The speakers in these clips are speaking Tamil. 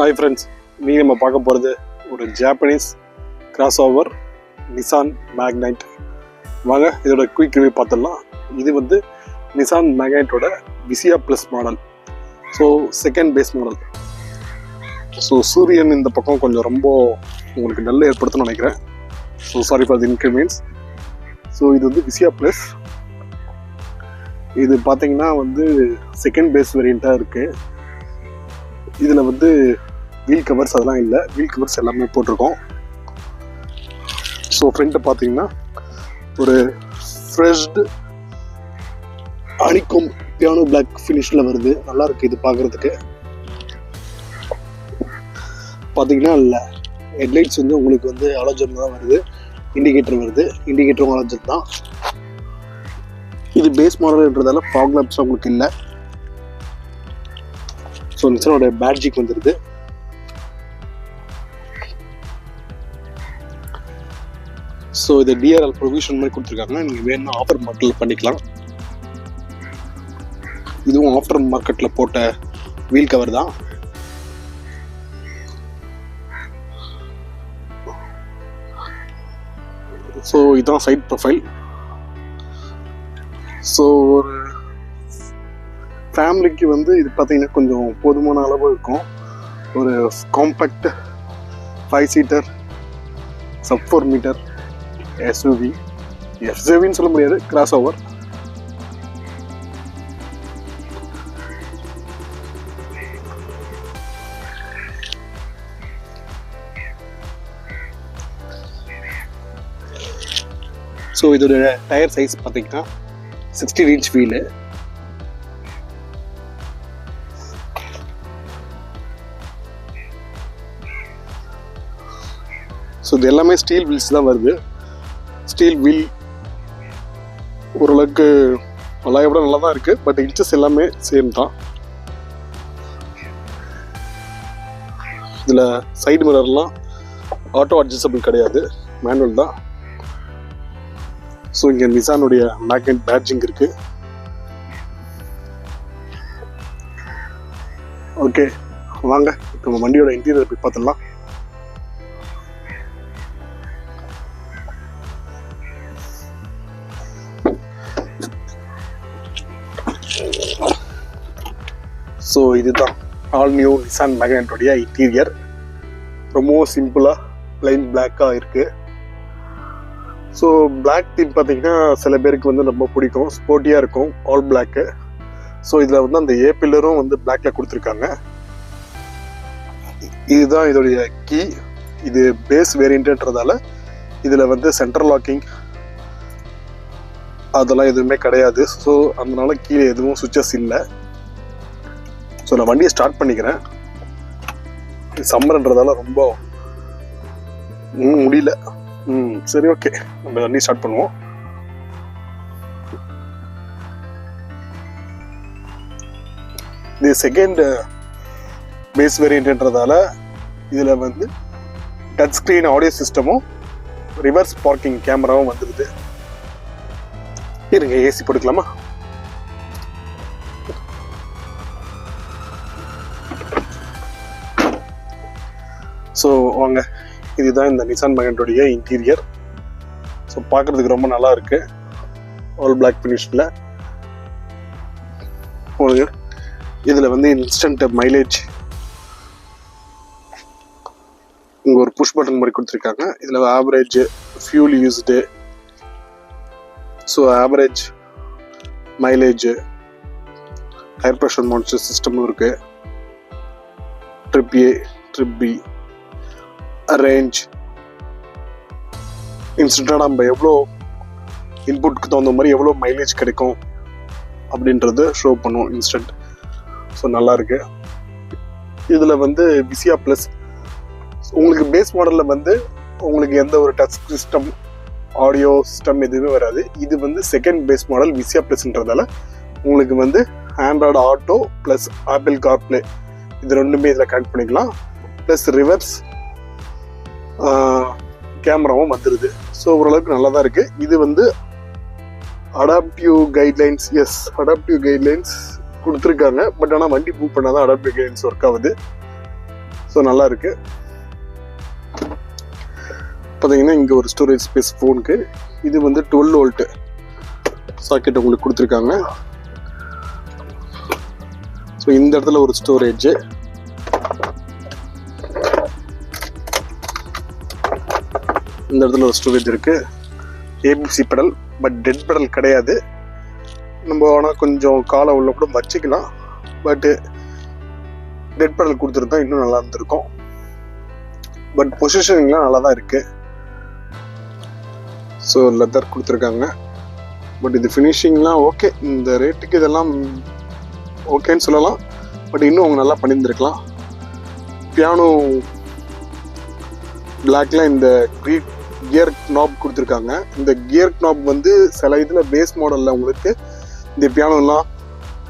ஹாய் ஃப்ரெண்ட்ஸ், நீங்கள் நம்ம பார்க்க போகிறது ஒரு Japanese cross over Nissan Magnite. வாங்க இதோட குயிக் ரிவ்யூ பார்த்துடலாம். இது வந்து நிசான் மேக்னைட்டோட Visia plus model. So second base model. So சூரியன் இந்த பக்கம் கொஞ்சம் ரொம்ப உங்களுக்கு நல்ல ஏற்படுத்தணும்னு நினைக்கிறேன். So sorry for the inconvenience. So இது வந்து விசியா ப்ளஸ். இது பார்த்தீங்கன்னா வந்து செகண்ட் பேஸ் வேரியண்ட்டாக இருக்குது. இதில் வந்து வீல் கவர்ஸ் அதெல்லாம் இல்லை, வீல் கவர்ஸ் எல்லாமே போட்டிருக்கோம். ஸோ ஃப்ரண்ட்டை பார்த்தீங்கன்னா ஒரு ஃப்ரெஷ்டு அனிகோம் பியானோ பிளாக் ஃபினிஷில் வருது. நல்லா இருக்குது இது பார்க்குறதுக்கு. பார்த்தீங்கன்னா இல்லை, ஹெட்லைட்ஸ் வந்து உங்களுக்கு வந்து ஹாலோஜன் தான் வருது, இண்டிகேட்டர் வருது, இண்டிகேட்டரும் ஹாலோஜன் தான். இது பேஸ் மாடல்ன்றதால ஃபாக் லேம்ப்ஸ் உங்களுக்கு இல்லை. ஸோ நிசானோட பேட்ஜிக் வந்துடுது. ஸோ இதை டிஆர்எல் ப்ரொவிஷன் மாதிரி கொடுத்துருக்காங்க. நீங்கள் வேணும்னா ஆஃபர் மார்க்கெட்டில் பண்ணிக்கலாம். இதுவும் ஆஃப்டர் மார்க்கெட்டில் போட்ட வீல் கவர் தான். ஸோ இதுதான் சைட் ப்ரொஃபைல். ஸோ ஒரு ஃபேமிலிக்கு வந்து இது பார்த்தீங்கன்னா கொஞ்சம் போதுமான அளவு இருக்கும். ஒரு காம்பேக்ட் 5 சீட்டர் சப் 4 மீட்டர் எஸ்யூவின்னு சொல்ல முடியாது, கிராஸ் ஓவர். ஸோ இதோட டயர் சைஸ் பார்த்தீங்கன்னா 16 இன்ச் வீலு. ஸோ இது எல்லாமே ஸ்டீல் வீல்ஸ் தான் வருது. ஸ்டீல் வீல் ஓரளவுக்கு நல்லா விட நல்லா தான் இருக்குது. பட் இன்ச்சஸ் எல்லாமே சேம் தான். இதில் சைடு மிரர்லாம் ஆட்டோ அட்ஜஸ்டபிள் கிடையாது, மேனுவல் தான். ஸோ இங்கே நிசானுடைய மேக்னெட் பேட்ஜிங் இருக்குது. ஓகே வாங்க இப்போ வண்டியோட இன்டீரியர் போய் பார்த்துடலாம். ஸோ இதுதான் ஆல் நியூ நிசான் மேக்னைட்டோடைய இன்டீரியர். ரொம்பவும் சிம்பிளாக ப்ளைன் பிளாக்காக இருக்குது. ஸோ பிளாக் தீம் பார்த்தீங்கன்னா சில பேருக்கு வந்து ரொம்ப பிடிக்கும், ஸ்போர்ட்டியாக இருக்கும் ஆல் பிளாக்கு. ஸோ இதில் வந்து அந்த ஏ பில்லரும் வந்து பிளாக்ல கொடுத்துருக்காங்க. இதுதான் இதோடைய கீ. இது பேஸ் வேரியண்ட்ன்றதால இதில் வந்து சென்ட்ரல் லாக்கிங் அதெல்லாம் எதுவுமே கிடையாது. ஸோ அதனால கீழே எதுவும் சுவிட்சஸ் இல்லை. ஸோ நான் வண்டியை ஸ்டார்ட் பண்ணிக்கிறேன். சம்மர்ன்றதால ரொம்ப முடியல. சரி, ஓகே, நம்ம வண்டியை ஸ்டார்ட் பண்ணுவோம். இது செகண்ட் பேஸ் வேரியண்ட்ன்றதால இதில் வந்து டச் ஸ்க்ரீன் ஆடியோ சிஸ்டமும் ரிவர்ஸ் பார்க்கிங் கேமராவும் வந்துடுது. இருங்க, ஏசி போட்டுக்கலாமா? ஸோ வாங்க, இதுதான் இந்த நிசான் மேக்னைட்டோடைய இன்டீரியர். ஸோ பார்க்குறதுக்கு ரொம்ப நல்லா இருக்கு, ஆல் பிளாக் ஃபினிஷில். இதில் வந்து இன்ஸ்டன்ட் மைலேஜ் இங்கே ஒரு புஷ் பட்டன் மாதிரி கொடுத்துருக்காங்க. இதில் average fuel used, so average mileage, tyre pressure monitor சிஸ்டமும் இருக்குது. Trip A, trip B, range, இன்ஸ்டன்ட்டாக நம்ம எவ்வளோ இன்புட்க்கு தகுந்த மாதிரி எவ்வளோ மைலேஜ் கிடைக்கும் அப்படின்றது ஷோ பண்ணுவோம் இன்ஸ்டன்ட். ஸோ நல்லா இருக்கு. இதில் வந்து விசியா ப்ளஸ் உங்களுக்கு பேஸ் மாடலில் வந்து உங்களுக்கு எந்த ஒரு டச் சிஸ்டம் ஆடியோ சிஸ்டம் எதுவுமே வராது. இது வந்து செகண்ட் பேஸ் மாடல் விசியா ப்ளஸ்ன்றதால உங்களுக்கு வந்து Android auto plus apple CarPlay இது ரெண்டுமே இதில் கனெக்ட் பண்ணிக்கலாம். ப்ளஸ் ரிவர்ஸ் கேமராவும் வந்துடுது. ஸோ ஓரளவுக்கு நல்லா தான் இருக்குது. இது வந்து அடாப்டிவ் கைட்லைன்ஸ், அடாப்டிவ் கைட்லைன்ஸ் கொடுத்துருக்காங்க. பட் ஆனால் வண்டி மூவ் பண்ணால் தான் அடாப்டிவ் கைட்லைன்ஸ் ஒர்க் ஆகுது. ஸோ நல்லா இருக்கு. பார்த்தீங்கன்னா இங்கே ஒரு ஸ்டோரேஜ் ஸ்பேஸ் ஃபோனுக்கு. இது வந்து 12 வோல்ட் சாக்கெட் உங்களுக்கு கொடுத்துருக்காங்க. ஸோ இந்த இடத்துல ஒரு ஸ்டோரேஜ், இந்த இடத்துல ஒரு ஸ்டோரேஜ் இருக்கு. ABC pedal, but dead pedal கிடையாது. நம்ம ஆனால் கொஞ்சம் காலை உள்ள கூட வச்சுக்கலாம், பட்டு டெட் பெடல் கொடுத்துருந்தா இன்னும் நல்லா இருந்திருக்கும். பட் பொசிஷனிங்லாம் நல்லா தான் இருக்கு. ஸோ லெதர் கொடுத்துருக்காங்க. பட் இது ஃபினிஷிங்லாம் ஓகே, இந்த ரேட்டுக்கு இதெல்லாம் ஓகேன்னு சொல்லலாம். பட் இன்னும் அவங்க நல்லா பண்ணியிருந்துருக்கலாம். பியானோ பிளாக்ல இந்த கியர் நாப் கொடுத்துருக்காங்க. இந்த கியர் நாப் வந்து சில இதில் பேஸ் மாடலில் உங்களுக்கு இந்த பியானோலாம்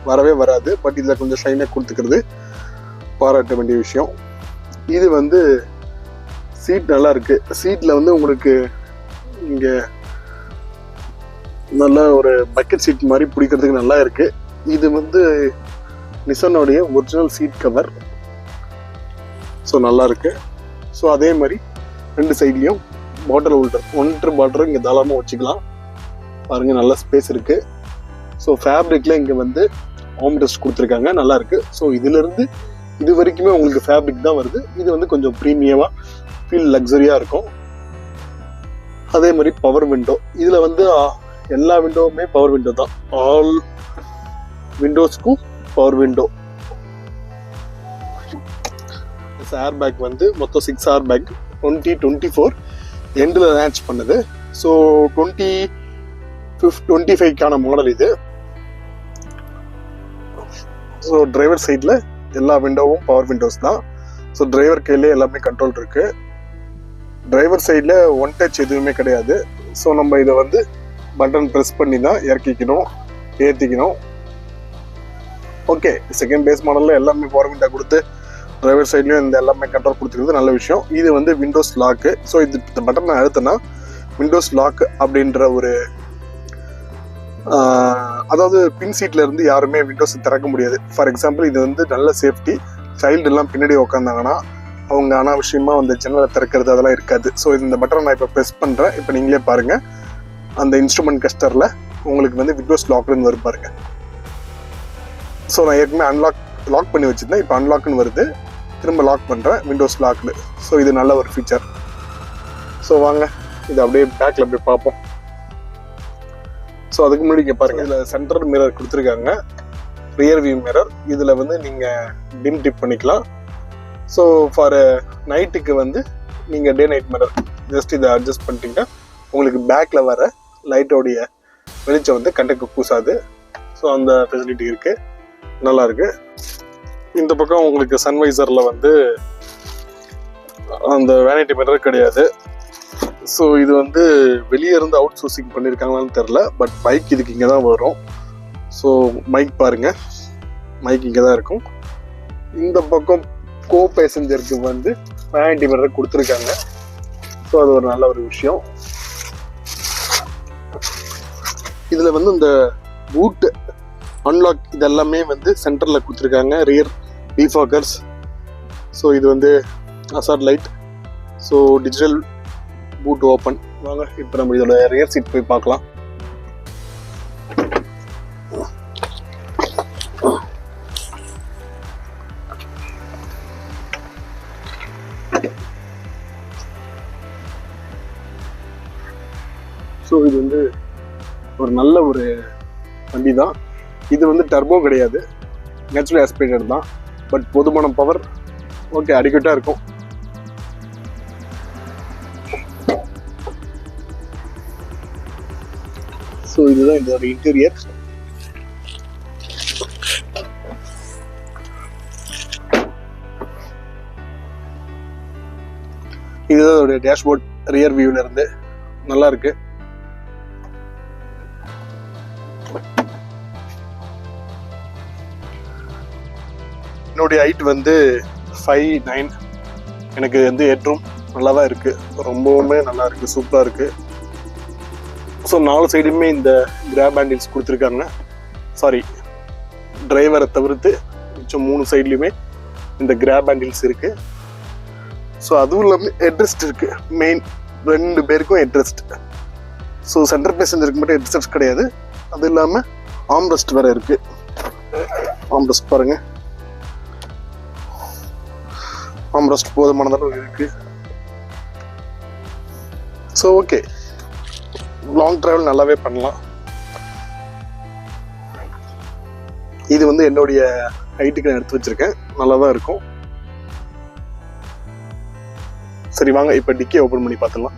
வரவே வராது. பட் இதில் கொஞ்சம் ஷைனாக கொடுத்துக்கிறது பாராட்ட வேண்டிய விஷயம். இது வந்து சீட் நல்லா இருக்கு. சீட்டில் வந்து உங்களுக்கு இங்கே நல்லா ஒரு பக்கெட் சீட் மாதிரி பிடிக்கிறதுக்கு நல்லா இருக்கு. இது வந்து நிசானோடைய ஒரிஜினல் சீட் கவர். ஸோ நல்லா இருக்கு. ஸோ அதே மாதிரி 2 சைட்லையும் பாட்டில் ஹோல்டர், 1 லிட்டர் பாட்டில் இங்கே தாராளமாக வச்சுக்கலாம். பாருங்க, நல்ல ஸ்பேஸ் இருக்கு. ஸோ ஃபேப்ரிக்ல இங்கே வந்து ஆம்ரெஸ்ட் கொடுத்துருக்காங்க, நல்லா இருக்கு. ஸோ இதுலேருந்து இது வரைக்குமே உங்களுக்கு ஃபேப்ரிக் தான் வருது. இது வந்து கொஞ்சம் ப்ரீமியமாக ஃபீல் லக்ஸரியாக இருக்கும். அதே மாதிரி பவர் விண்டோ. இதில் வந்து எல்லா விண்டோவுமே பவர் விண்டோ தான். ஆல் விண்டோஸ்க்கும் பவர் விண்டோ. ஏர் பேக் வந்து மொத்தம் 6 ஏர் பேக் 2024 எண்டில் லான்ச் பண்ணது. ஸோ 2025க்கான மாடல் இது. ஸோ டிரைவர் சைடில் எல்லா விண்டோவும் பவர் விண்டோஸ் தான். ஸோ டிரைவர் கையிலே எல்லாமே கண்ட்ரோல் இருக்கு. டிரைவர் சைடில் ஒன் டச் எதுவுமே கிடையாது. ஸோ நம்ம இதை வந்து பட்டன் ப்ரெஸ் பண்ணி தான் இறக்கிக்கணும், ஏற்றிக்கணும். ஓகே, செகண்ட் பேஸ் மாடலில் எல்லாமே பவர் விண்டோ கொடுத்து டிரைவர் சைட்லையும் இந்த எல்லாமே கண்ட்ரோல் கொடுத்துருக்குது, நல்ல விஷயம். இது வந்து விண்டோஸ் லாக்கு. ஸோ இந்த பட்டனை அழுத்தினா விண்டோஸ் லாக் அப்படின்ற ஒரு அதாவது பின் சீட்ல இருந்து யாருமே விண்டோஸ் திறக்க முடியாது. ஃபார் எக்ஸாம்பிள், இது வந்து நல்ல சேஃப்டி. சைல்டு எல்லாம் பின்னாடி உட்காந்தாங்கன்னா அவங்க அனாவசியமா அந்த ஜன்னலை திறக்கிறது அதெல்லாம் இருக்காது. ஸோ இந்த பட்டனை நான் இப்போ ப்ரெஸ் பண்ணுறேன். இப்போ நீங்களே பாருங்க, அந்த இன்ஸ்ட்ருமெண்ட் கஸ்டரில் உங்களுக்கு வந்து விண்டோஸ் லாக்னு வரும் பாருங்க. ஸோ நான் ஏற்கனவே லாக் பண்ணி வச்சுருந்தேன், இப்போ அன்லாக்னு வருது. திரும்ப லாக் பண்ணுறேன், விண்டோஸ் லாக்னு. ஸோ இது நல்ல ஒரு ஃபீச்சர். ஸோ வாங்க இது அப்படியே பேக்கில் அப்படியே பார்ப்போம். ஸோ அதுக்கு முன்னாடி இங்கே பாருங்கள், இதில் சென்டர் மிரர் கொடுத்துருக்காங்க, ரியர் வியூ மிரர். இதில் வந்து நீங்கள் டிம் டிப் பண்ணிக்கலாம். ஸோ ஃபார் நைட்டுக்கு வந்து நீங்கள் டே நைட் மிரர் ஜஸ்ட் இதை அட்ஜஸ்ட் பண்ணிட்டீங்கன்னா உங்களுக்கு பேக்கில் வர லைட்டோடைய வெளிச்சம் வந்து கண்ணுக்கு பூசாது. ஸோ அந்த ஃபெசிலிட்டி இருக்குது, நல்லா இருக்கு. இந்த பக்கம் உங்களுக்கு சன்வைசரில் வந்து அந்த வேனிட்டி மிரர் கிடையாது. ஸோ இது வந்து வெளியே இருந்து அவுட் சோர்சிங் பண்ணியிருக்காங்களான்னு தெரில, பட் மைக் இதுக்கு இங்கே தான் வரும். ஸோ மைக் பாருங்கள், மைக் இங்கே தான் இருக்கும். இந்த பக்கம் கோ பேசஞ்சருக்கு வந்து வேனிட்டி மிரர் கொடுத்துருக்காங்க. ஸோ அது ஒரு நல்ல ஒரு விஷயம். இதில் வந்து இந்த பூட் அன்லாக் இதெல்லாமே வந்து சென்டரில் கொடுத்துருக்காங்க. ரியர் டிஃபாகர்ஸ். ஸோ இது வந்து hazard light. So digital boot open. வாங்க இப்போ நம்ம இதோட ரியர் சீட் போய் பார்க்கலாம். ஸோ இது வந்து ஒரு நல்ல ஒரு வண்டி தான். இது வந்து டர்போ கிடையாது, நேச்சுரல் ஆஸ்பிரேட்டட் தான். பட் போதுமான பவர் ஓகே, அடிக்கட்டாக இருக்கும். ஸோ இதுதான் இதோட இன்டீரியர். இதுதான் இதோட டேஷ்போர்ட் ரியர் வியூல இருந்து நல்லா இருக்கு. என்னுடைய ஹைட் வந்து 5'9". எனக்கு வந்து ஹெட்ரூம் நல்லா தான் இருக்கு, ரொம்பவுமே நல்லா இருக்கு, சூப்பராக இருக்கு. ஸோ 4 சைடுமே இந்த கிராப் ஹேண்டில்ஸ் கொடுத்துருக்காங்க. சாரி, டிரைவரை தவிர்த்து மிச்சம் 3 சைட்லையுமே இந்த கிராப் ஹேண்டில்ஸ் இருக்கு. ஸோ அதுவும் இல்லாமல் ஹெட்ரெஸ்ட் இருக்குது. மெயின் 2 பேருக்கும் ஹெட்ரெஸ்ட். ஸோ சென்டர் பேசஞ்சருக்கு மட்டும் ஹெட்ரெஸ்ட் கிடையாது. அது இல்லாமல் ஆம்ரெஸ்ட் வேறு இருக்குது. ஆம்ரெஸ்ட் பாருங்கள், ஆம்ரெஸ்ட் போதுமான அளவு இருக்குது. ஸோ ஓகே, லாங் ட்ராவல் நல்லாவே பண்ணலாம். இது வந்து என்னுடைய ஹைட்டுக்கு நான் எடுத்து வச்சிருக்கேன், நல்லா தான் இருக்கும். சரி வாங்க இப்போ டிக்கியை ஓப்பன் பண்ணி பார்த்துடலாம்.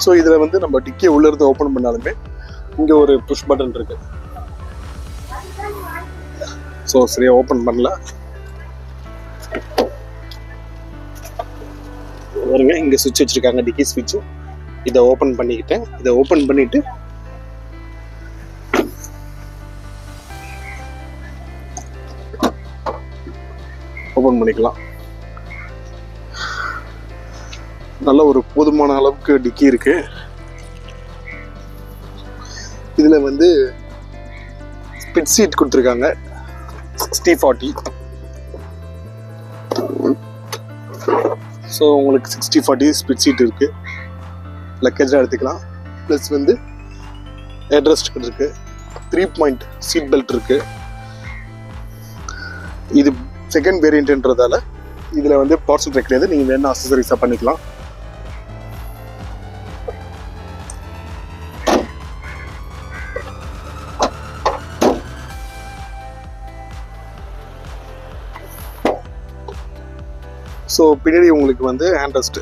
ஸோ இதில் வந்து நம்ம டிக்கியை உள்ள இருந்து ஓப்பன் பண்ணாலுமே இங்கே ஒரு புஷ் பட்டன் இருக்கு. ஸோ சரியா ஓப்பன் பண்ணல பாருங்க, இங்கே சுவிட்ச் வச்சிருக்காங்க, டிக்கி சுவிட்ச். இதை ஓப்பன் பண்ணிக்கிட்டேன். இதை ஓப்பன் பண்ணிட்டு ஓப்பன் பண்ணிக்கலாம். நல்ல ஒரு போதுமான அளவுக்கு டிக்கி இருக்கு. இதுல வந்து ஸ்பிட் சீட் கொடுத்துருக்காங்க, 60-40. ஸோ உங்களுக்கு 60-40 ஸ்பிட் சீட் இருக்கு, லக்கேஜாக எடுத்துக்கலாம். ப்ளஸ் வந்து ஹெட்ரெஸ்ட் இருக்கு, 3 பாயிண்ட் சீட் பெல்ட் இருக்கு. இது செகண்ட் வேரியன்ட்ன்றதால இதில் வந்து பார்சல் ட்ரை கிடையாது, நீங்கள் வேணா அக்சசரிஸாக பண்ணிக்கலாம். ஸோ பின்னாடி உங்களுக்கு வந்து ஹேண்ட் ரெஸ்ட்,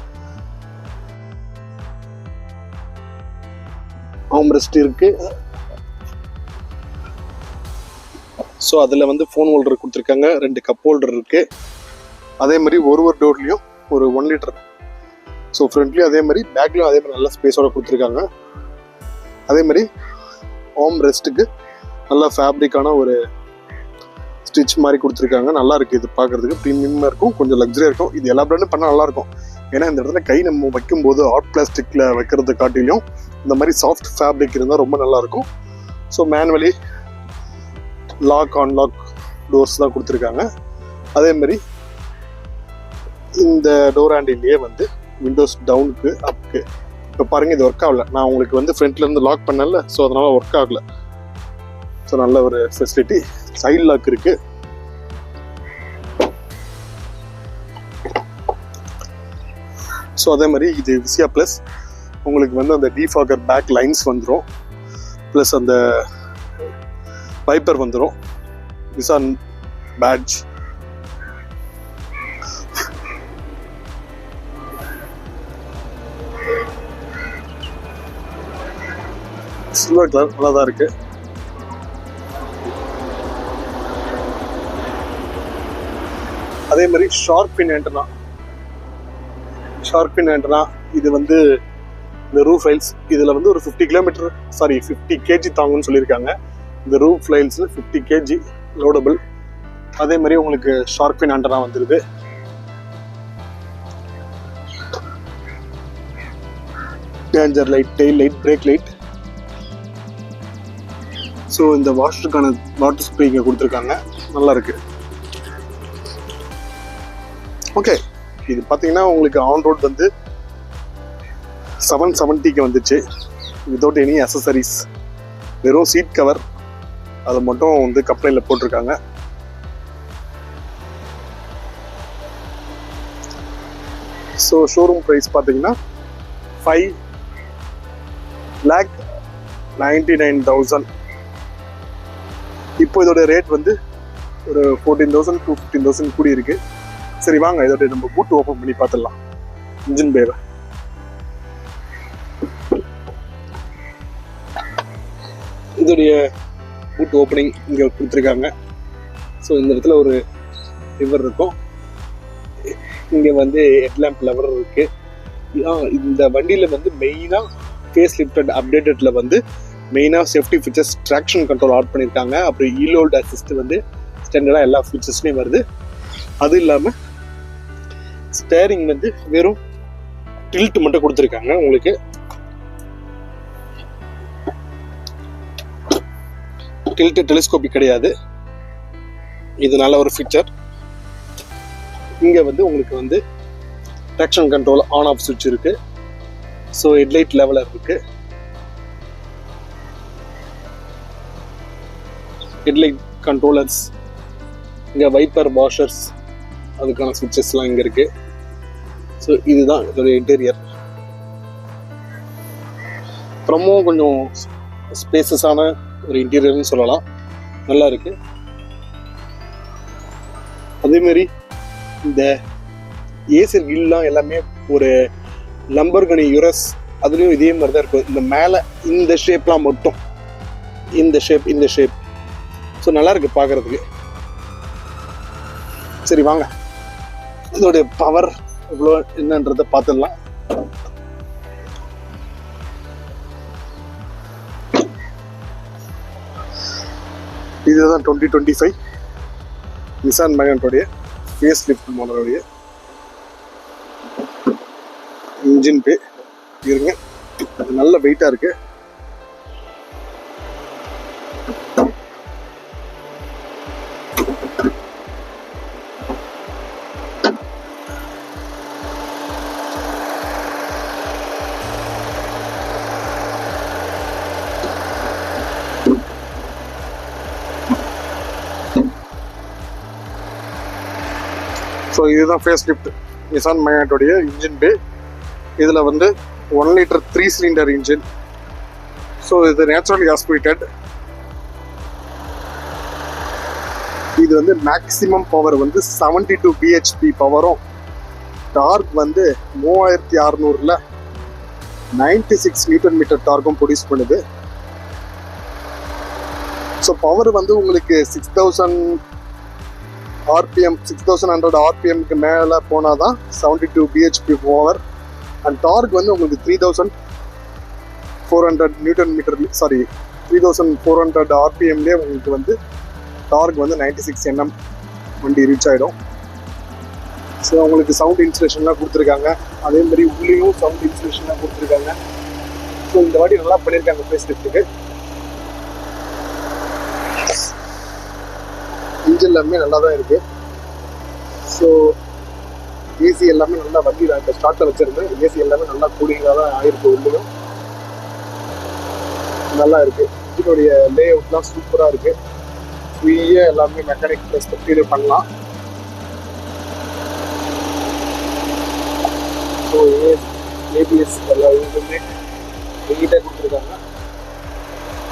ஆர்ம் ரெஸ்ட் இருக்கு. ஸோ அதில் வந்து ஃபோன் ஹோல்டர் கொடுத்துருக்காங்க, 2 கப் ஹோல்டர் இருக்கு. அதே மாதிரி ஒரு டோர்லையும் ஒரு 1 லிட்டர். ஸோ ஃப்ரண்ட்லேயும் அதே மாதிரி பேக்லையும் அதே மாதிரி நல்ல ஸ்பேஸோட கொடுத்துருக்காங்க. அதே மாதிரி ஆர்ம் ரெஸ்ட்டுக்கு நல்லா ஃபேப்ரிக்கான ஒரு ஸ்டிச் மாதிரி கொடுத்துருக்காங்க. நல்லா இருக்குது, இது பார்க்குறதுக்கு ப்ரீமியமாக இருக்கும், கொஞ்சம் லக்ஸரியாக இருக்கும். இது எல்லா பிராண்டும் பண்ணால் நல்லாயிருக்கும். ஏன்னா இந்த இடத்துல கை நம்ம வைக்கும்போது ஹாட் பிளாஸ்டிக்கில் வைக்கிறது காட்டிலையும் இந்த மாதிரி சாஃப்ட் ஃபேப்ரிக் இருந்தால் ரொம்ப நல்லாயிருக்கும். So manually lock unlock doors தான் கொடுத்துருக்காங்க. அதே மாதிரி இந்த டோர் ஹேண்டில்லையே வந்து விண்டோஸ் டவுனுக்கு அப்புக்கு. இப்போ பாருங்கள், இது ஒர்க் ஆகலை. நான் உங்களுக்கு வந்து ஃப்ரண்ட்லேருந்து லாக் பண்ணல, ஸோ அதனால் ஒர்க் ஆகலை. ஸோ நல்ல ஒரு ஃபெசிலிட்டி. சைட் லாக் இருக்கு. ஸோ அதே மாதிரி இது விசியா ப்ளஸ் உங்களுக்கு வந்து அந்த டிஃபாகர் பேக் லைன்ஸ் வந்துடும், ப்ளஸ் அந்த வைப்பர் வந்துடும், விசா பேட்ச். சில்வர் கலர் நல்லா தான் இருக்கு. அதே மாதிரி ஷார்க் பின் ஆண்டனா, இது வந்து இந்த ரூஃப் ரைல்ஸ் இதில் வந்து ஒரு 50 kg தாங்குன்னு சொல்லியிருக்காங்க. இந்த ரூஃப் ரைல்ஸ் 50 kg லோடபிள். அதே மாதிரி உங்களுக்கு ஷார்க் பின் ஆண்டனா வந்துருது. Danger light, tail light, break light. So இந்த வாஷருக்கான வாட்டர் ஸ்ப்ரே இங்கே கொடுத்துருக்காங்க, நல்லா இருக்கு. ஓகே, இது பார்த்தீங்கன்னா உங்களுக்கு ஆன் ரோட் வந்து 770க்கு வந்துச்சு, வித்தவுட் எனி அசசரிஸ். வெறும் சீட் கவர் அதை மட்டும் வந்து கம்பெனியில் போட்டிருக்காங்க. ஸோ ஷோரூம் ப்ரைஸ் பார்த்தீங்கன்னா 5,99,000. இப்போ இதோட ரேட் வந்து ஒரு 14,000 to 15,000 கூடி இருக்கு. சரி வாங்க இதோட நம்ம பூட் ஓப்பன் பண்ணி பார்த்துடலாம். இன்ஜின் பேவை இதோடைய பூட் ஓப்பனிங் இங்கே கொடுத்துருக்காங்க. ஸோ இந்த இடத்துல ஒரு லிவர் இருக்கும், இங்கே வந்து ஹெட்லாம்ப் லெவர் இருக்கு. இந்த வண்டியில் வந்து மெயினாக ஃபேஸ் லிஃப்டட் அப்டேட்டடில் வந்து மெயினாக safety features, traction control add பண்ணியிருக்காங்க. அப்புறம் ஈலோல்ட் அசிஸ்ட் வந்து ஸ்டாண்டர்டாக எல்லா ஃபீச்சர்ஸ்லேயும் வருது. அது இல்லாமல் ஸ்டேரிங் வந்து வெறும் டில்ட் மட்டும் கொடுத்துருக்காங்க உங்களுக்கு. டில்ட் டெலிஸ்கோபிக் கிடையாது. இது நல்ல ஒரு ஃபீச்சர். இங்க வந்து உங்களுக்கு வந்து ட்ராக்ஷன் கண்ட்ரோல் ஆன் ஆஃப் சுவிட்ச் இருக்கு. ஸோ ஹெட்லைட் லெவலர் இருக்கு. ஹெட்லைட் கண்ட்ரோலர்ஸ், இங்கே வைப்பர் வாஷர்ஸ், அதுக்கான சுவிட்சஸ்லாம் இங்கே இருக்கு. ஸோ இதுதான் இதோடைய இன்டீரியர். ரொம்பவும் கொஞ்சம் ஸ்பேசஸான ஒரு இன்டீரியர்னு சொல்லலாம். நல்லா இருக்கு. அதேமாரி இந்த ஏசர் கில்லாம் எல்லாமே ஒரு லம்பர்கனி யுரஸ், அதுலேயும் இதே மாதிரி தான் இருக்கும். இந்த மேலே இந்த ஷேப்லாம் மட்டும் இந்த ஷேப். ஸோ நல்லா இருக்கு பார்க்கறதுக்கு. சரி வாங்க இதோடைய பவர் எவ்வளோ என்னன்றதை பார்த்துடலாம். இதுதான் 2025 நிசான் மேக்னட்டோடைய ஃபேஸ் லிஃப்ட் மாடலுடைய இன்ஜின் பே. இருங்க, அது நல்ல வெயிட்டா இருக்கு. ஸோ இதுதான் ஃபேஸ் லிஃப்ட் நிசான் மேக்னட்டோடைய இன்ஜின் பே. இதில் வந்து 1 லிட்டர் 3 சிலிண்டர் இன்ஜின். ஸோ இது நேச்சுரலி ஆஸ்பிரேட்டட். இது வந்து மேக்ஸிமம் பவர் வந்து 72 bhp பவரும், டார்க் வந்து 3600ல் 96 நியூட்டன் மீட்டர் டார்க்கும் ப்ரொடியூஸ் பண்ணுது. ஸோ பவர் வந்து உங்களுக்கு 6000 RPM 6100 RPMக்கு மேலே போனால் தான் 72 bhp பவர். அண்ட் டார்க் வந்து உங்களுக்கு 3400 நியூட்டன் மீட்டர் 3400 RPMலேயே உங்களுக்கு வந்து டார்க் வந்து 96 Nm வண்டி ரீச் ஆகிடும். ஸோ உங்களுக்கு சவுண்ட் இன்சுலேஷன்லாம் கொடுத்துருக்காங்க. அதே மாதிரி உள்ளேயும் சவுண்ட் இன்சுலேஷன்லாம் கொடுத்துருக்காங்க. ஸோ இந்த வாட்டி நல்லா பண்ணியிருக்காங்க ஃபேஸ் லிஃப்ட்டுக்கு. இன்ஜின் எல்லாமே நல்லா தான் இருக்கு. ஸோ ஏசி எல்லாமே நல்லா வண்டியில் இப்போ ஸ்டார்ட்டில் வச்சிருந்தேன். ஏசி எல்லாமே நல்லா கூலிங்காக தான் ஆயிருக்கு. உள்ளேயும் நல்லா இருக்கு. இன்ஜினுடைய லே அவுட்லாம் சூப்பராக இருக்கு. ஃப்ரீயாக எல்லாமே மெக்கானிக் பெர்ஸ்பெக்டிவ்ல பண்ணலாம். ஸோ ஏபிஎஸ் எல்லா இதுவுமே நீட்டாக கொடுத்துருக்காங்க.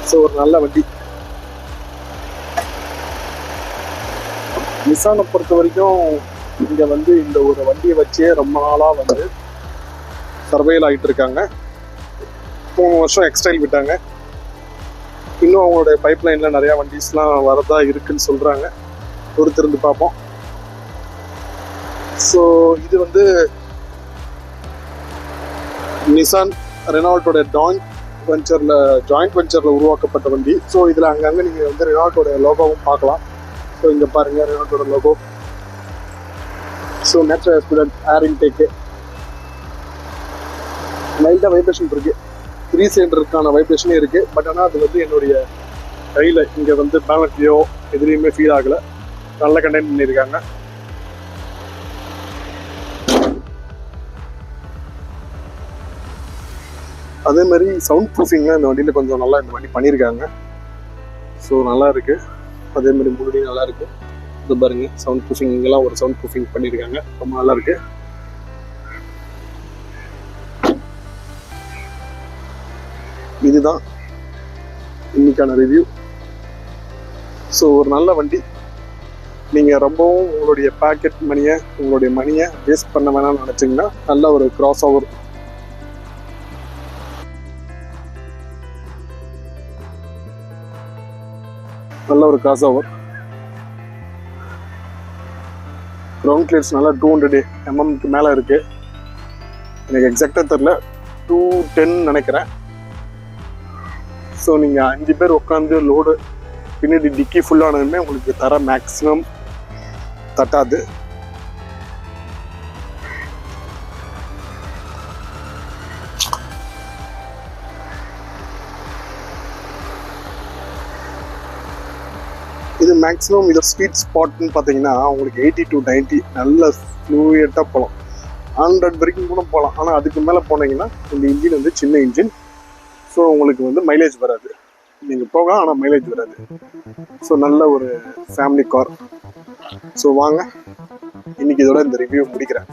ஸோ ஒரு நல்ல வண்டி. நிசானை பொறுத்த வரைக்கும் இங்கே வந்து இந்த ஒரு வண்டியை வச்சே ரொம்ப நாளாக வந்து சர்வைவல் ஆகிட்டு இருக்காங்க. 3 வருஷம் எக்ஸ்டைல் விட்டாங்க. இன்னும் அவங்களுடைய பைப்லைனில் நிறையா வண்டிஸ்லாம் வரதா இருக்குன்னு சொல்கிறாங்க. பொறுத்திருந்து பார்ப்போம். ஸோ இது வந்து நிசான் ரெனால்ட்டோட ஜாயிண்ட் வெஞ்சரில் உருவாக்கப்பட்ட வண்டி. ஸோ இதில் அங்கங்கே நீங்கள் வந்து ரெனால்ட்டோட லோகோவும் பார்க்கலாம். ஸோ இங்கே பாருங்கள் ரெனால்ட்டோட லோகோ. ஸோ நேச்சுரல் ஆஸ்பிரேட்டட் ஏர் இன்டேக்கு, லைட்டாக வைப்ரேஷன் இருக்குது. 3 சிலிண்டருக்கான வைப்ரேஷனே இருக்குது. பட் ஆனால் அது வந்து என்னுடைய கையில் இங்கே வந்து பேனட்லேயோ எதுலேயுமே ஃபீல் ஆகலை. நல்ல கண்டெயின் பண்ணியிருக்காங்க. அதே மாதிரி சவுண்ட் ப்ரூஃபிங்லாம் இந்த வண்டியில் கொஞ்சம் நல்லா இந்த வண்டி பண்ணியிருக்காங்க. ஸோ நல்லா இருக்குது. அதே மாதிரி முன்னாடி நல்லா இருக்கு. இது பாருங்க சவுண்ட் ப்ரூஃபிங், இங்கெல்லாம் ஒரு சவுண்ட் ப்ரூஃபிங் பண்ணியிருக்காங்க. ரொம்ப நல்லா இருக்கு. இதுதான் இன்னைக்கான ரிவ்யூ. ஸோ ஒரு நல்ல வண்டி. நீங்கள் ரொம்பவும் உங்களுடைய பாக்கெட் உங்களுடைய மணியை வேஸ்ட் பண்ண வேணாம்னு நினச்சிங்கன்னா நல்ல ஒரு கிராஸ் ஓவர், கிரவுண்ட் கிளியர்ஸ் நல்லா 200 mm மேலே இருக்கு. எனக்கு எக்ஸாக்டாக தெரில, 210 நினைக்கிறேன். ஸோ நீங்கள் 5 பேர் உட்காந்து லோடு பின்னாடி டிக்கி ஃபுல்லானதுமே உங்களுக்கு தர மேக்ஸிமம் தட்டாது. இது மேக்ஸிமம் இதோட ஸ்வீட் ஸ்பாட்னு பார்த்தீங்கன்னா உங்களுக்கு 80 to 90 நல்ல ஃப்ளூயட்டாக போகலாம், 100 வரைக்கும் கூட போகலாம். ஆனால் அதுக்கு மேலே போனீங்கன்னா இந்த இன்ஜின் வந்து சின்ன இன்ஜின், ஸோ உங்களுக்கு வந்து மைலேஜ் வராது. நீங்கள் போகலாம் ஆனால் மைலேஜ் வராது. ஸோ நல்ல ஒரு ஃபேமிலி கார். ஸோ வாங்க இன்னைக்கு இதோட இந்த ரிவ்யூ முடிக்கிறேன்.